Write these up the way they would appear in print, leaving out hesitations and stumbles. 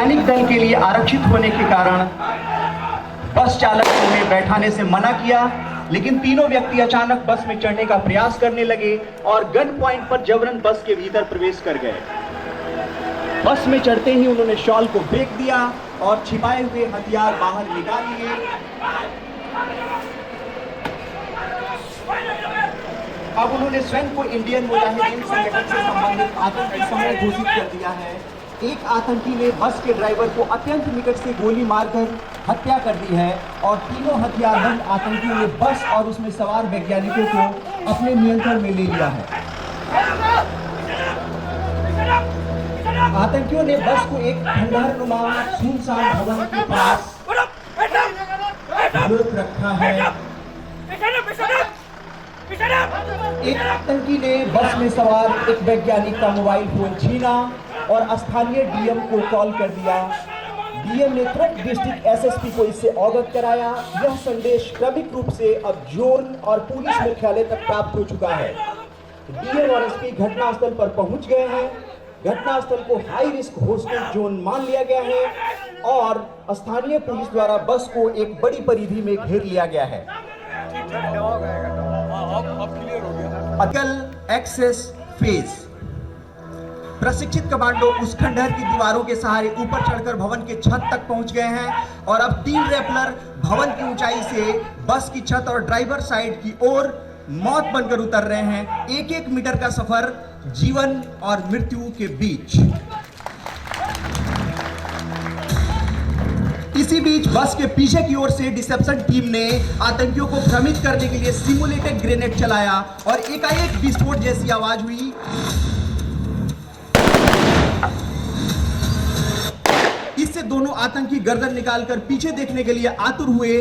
सैनिक दल के लिए आरक्षित होने के कारण बस चालक ने उन्हें बैठाने से मना किया, लेकिन तीनों व्यक्ति अचानक बस में चढ़ने का प्रयास करने लगे और गन पॉइंट पर जबरन बस के भीतर प्रवेश कर गए। बस में चढ़ते ही उन्होंने शॉल को फेंक दिया और छिपाए हुए हथियार बाहर निकाल लिए। अब उन्होंने स्वयं को इंडियन मुजाहिदीन संगठन से संबंधित आतंकी समूह घोषित कर दिया है। एक आतंकी ने बस के ड्राइवर को अत्यंत निकट से गोली मारकर हत्या कर दी है और तीनों हथियारबंद आतंकियों ने बस और उसमें सवार वैज्ञानिकों को अपने नियंत्रण में ले लिया है। आतंकियों ने बस को एक खंडहरनुमा सुनसान भवन के पास रोक रखा है। एक आतंकी ने बस में सवार एक वैज्ञानिक का मोबाइल फोन छीना और स्थानीय डीएम को कॉल कर दिया। डीएम ने तुरंत डिस्ट्रिक्ट एसएसपी को इससे अवगत कराया। यह संदेश क्रमिक रूप से अब जोन और पुलिस मुख्यालय तक प्राप्त हो चुका है। डीएम और एसपी घटनास्थल पर पहुंच गए हैं। घटनास्थल को हाई रिस्क हॉस्टेज जोन मान लिया गया है और स्थानीय पुलिस द्वारा बस को एक बड़ी परिधि में घेर लिया गया है। Access phase. प्रशिक्षित कमांडो उस खंडहर की दीवारों के सहारे ऊपर चढ़कर भवन के छत तक पहुंच गए हैं और अब 3 रैपलर भवन की ऊंचाई से बस की छत और ड्राइवर साइड की ओर मौत बनकर उतर रहे हैं। 1-1 मीटर का सफर जीवन और मृत्यु के बीच। इसी बीच बस के पीछे की ओर से डिसेप्शन टीम ने आतंकियों को भ्रमित करने के लिए सिमुलेटेड ग्रेनेड चलाया और एकाएक विस्फोट जैसी आवाज हुई। इससे दोनों आतंकी गर्दन निकालकर पीछे देखने के लिए आतुर हुए।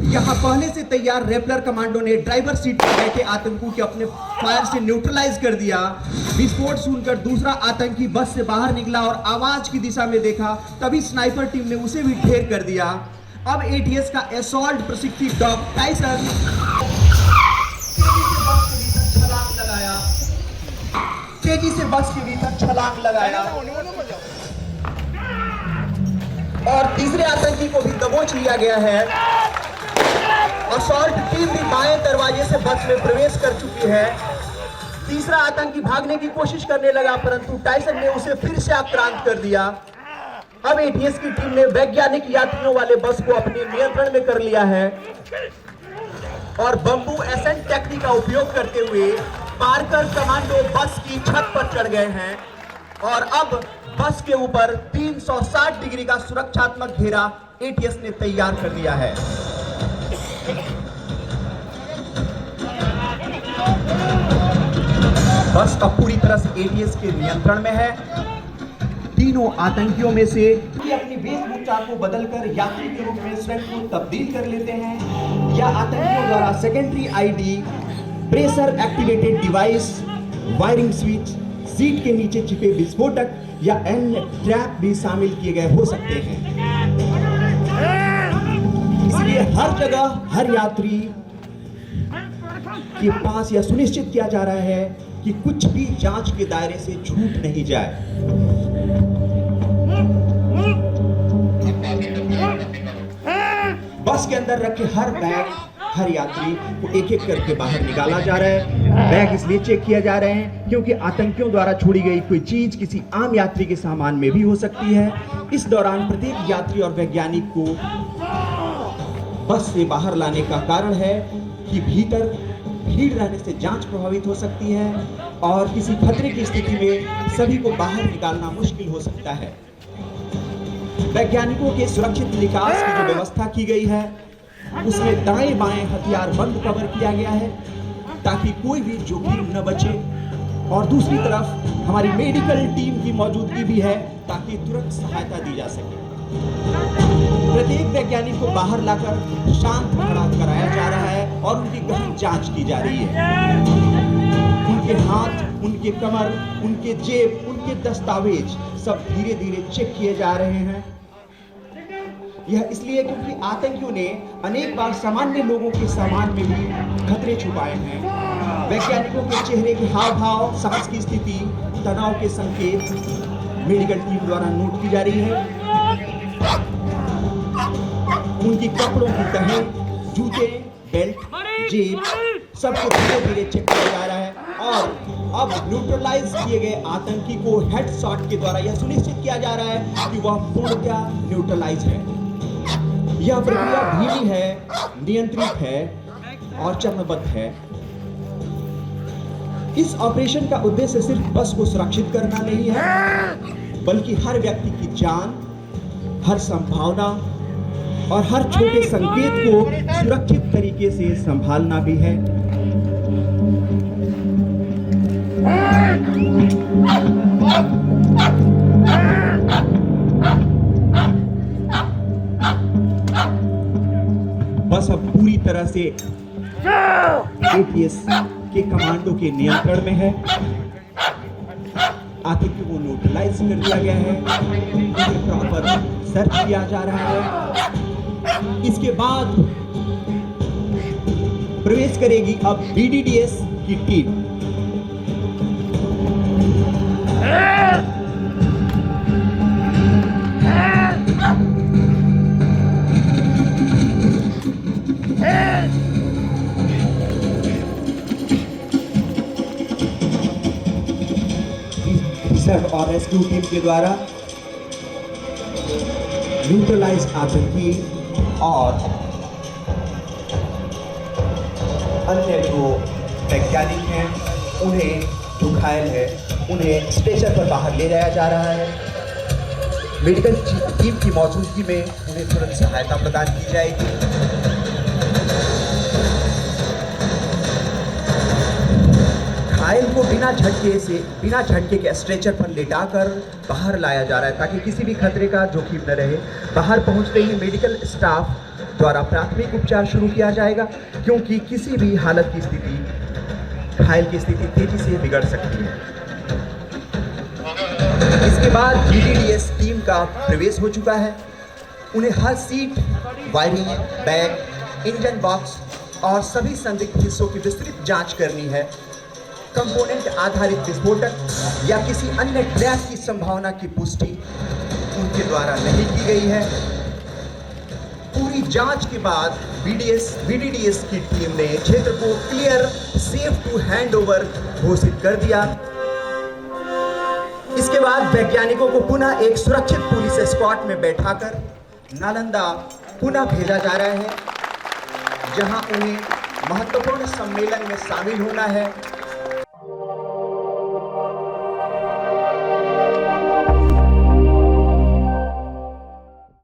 यहां पहले से तैयार रैपलर कमांडो ने ड्राइवर सीट पर बैठे आतंकियों के अपने फायर से न्यूट्रलाइज कर दिया। विस्फोट सुनकर दूसरा आतंकी बस से बाहर निकला और आवाज की दिशा में देखा, तभी स्नाइपर टीम ने उसे भी ढेर कर दिया। अब एटीएस का असॉल्ट प्रशिक्षित डॉग टाइसन तेजी से बस के भीतर छलांग लगाया और तीसरे आतंकी को भी दबोच लिया गया है। असॉल्ट टीम भी बाएं दरवाजे से बस में प्रवेश कर चुकी है। तीसरा आतंकी भागने की कोशिश करने लगा, परंतु टाइसन ने उसे फिर से आक्रांत कर दिया। अब एटीएस की टीम ने वैज्ञानिक यात्रियों वाले बस को अपने नियंत्रण में कर लिया है और बंबू एसेंट टेक्निक का उपयोग करते हुए पार्कर कमांडो बस की छत पर चढ़ गए हैं और अब बस के ऊपर 360 डिग्री का सुरक्षात्मक घेरा एटीएस ने तैयार कर दिया है। बस अब पूरी तरह से एटीएस के नियंत्रण में है। तीनों आतंकियों में से अपनी वेशभूषा को बदलकर यात्री के रूप में स्वयं को तब्दील कर लेते हैं या आतंकियों द्वारा secondary ID, pressure activated device, wiring switch, seat के नीचे छिपे विस्फोटक या अन्य ट्रैप भी शामिल किए गए हो सकते हैं। इसलिए हर जगह हर यात्री के पास यह सुनिश्चित किया जा रहा है कि कुछ भी जांच के दायरे से छूट नहीं जाए। बस के अंदर रखे हर बैग, हर यात्री को एक एक करके बाहर निकाला जा रहा है। बैग इसलिए चेक किया जा रहे हैं क्योंकि आतंकियों द्वारा छोड़ी गई कोई चीज किसी आम यात्री के सामान में भी हो सकती है। इस दौरान प्रत्येक यात्री और वैज्ञानिक को बस से बाहर लाने का कारण है कि भीतर भीड़ रहने से जांच प्रभावित हो सकती है और किसी खतरे की स्थिति में सभी को बाहर निकालना मुश्किल हो सकता है। वैज्ञानिकों के सुरक्षित निकास की जो व्यवस्था की गई है उसमें दाएं बाएं हथियार बंद कवर किया गया है ताकि कोई भी जोखिम न बचे और दूसरी तरफ हमारी मेडिकल टीम की मौजूदगी भी है ताकि तुरंत सहायता दी जा सके। प्रत्येक वैज्ञानिक को बाहर लाकर शांत खड़ा कराया जा रहा है और उनकी गहन जांच की जा रही है। उनके हाथ, उनके कमर, उनके जेब, उनके दस्तावेज सब धीरे धीरे चेक किए जा रहे हैं। यह इसलिए क्योंकि आतंकियों ने अनेक बार सामान्य लोगों के सामान में भी खतरे छुपाए हैं। वैज्ञानिकों के चेहरे के हाव भाव, सांस की स्थिति, तनाव के संकेत मेडिकल टीम द्वारा नोट की जा रही है। उनकी कपड़ों की तह, जूते, बेल्ट, जेब सबको धीरे धीरे चेक किया जा रहा है और अब न्यूट्रलाइज किए गए आतंकी को हेडशॉट के द्वारा यह सुनिश्चित किया जा रहा है कि वह पूर्णतः न्यूट्रलाइज है। यह प्रक्रिया धीमी है, नियंत्रित है और चरणबद्ध है। इस ऑपरेशन का उद्देश्य सिर्फ बस को सुरक्षित करना नहीं है, बल्कि हर व्यक्ति की जान, हर संभावना और हर छोटे संकेत को सुरक्षित तरीके से संभालना भी है। बस अब पूरी तरह से एटीएस के कमांडो के नियंत्रण में है। आतंकी को न्यूट्रलाइज कर दिया गया है, उन्हें प्रॉपर सर्च किया जा रहा है। इसके बाद प्रवेश करेगी अब बीडीडीएस की टीम। रिजर्व और रेस्क्यू टीम के द्वारा न्यूट्रलाइज आतंकी और अन्य जो वैज्ञानिक हैं उन्हें, जो घायल है उन्हें स्ट्रेचर पर बाहर ले जाया जा रहा है। मेडिकल टीम की मौजूदगी में उन्हें तुरंत सहायता प्रदान की जाएगी। घायल को बिना झटके के स्ट्रेचर पर लेटाकर बाहर लाया जा रहा है ताकि किसी भी खतरे का जोखिम न रहे। बाहर पहुंचते ही मेडिकल स्टाफ द्वारा प्राथमिक उपचार शुरू किया जाएगा, क्योंकि किसी भी हालत की स्थिति, घायल की स्थिति तेजी से बिगड़ सकती है। इसके बाद बीडीडीएस टीम का प्रवेश हो चुका है। उन्हें हर seat, wiring, bag, engine box और सभी संदिग्ध हिस्सों की विस्तृत जांच करनी है। कंपोनेंट आधारित विस्फोटक या किसी अन्य ट्रैप की संभावना की पुष्टि उनके द्वारा नहीं की गई है। पूरी जांच के बाद बीडीडीएस की टीम ने क्षेत्र को क्लियर, सेफ टू हैंडओवर घोषित कर दिया। इसके बाद वैज्ञानिकों को पुनः एक सुरक्षित पुलिस एस्कॉर्ट में बैठाकर नालंदा पुनः भेजा जा रहा है, जहां उन्हें महत्वपूर्ण सम्मेलन में शामिल होना है।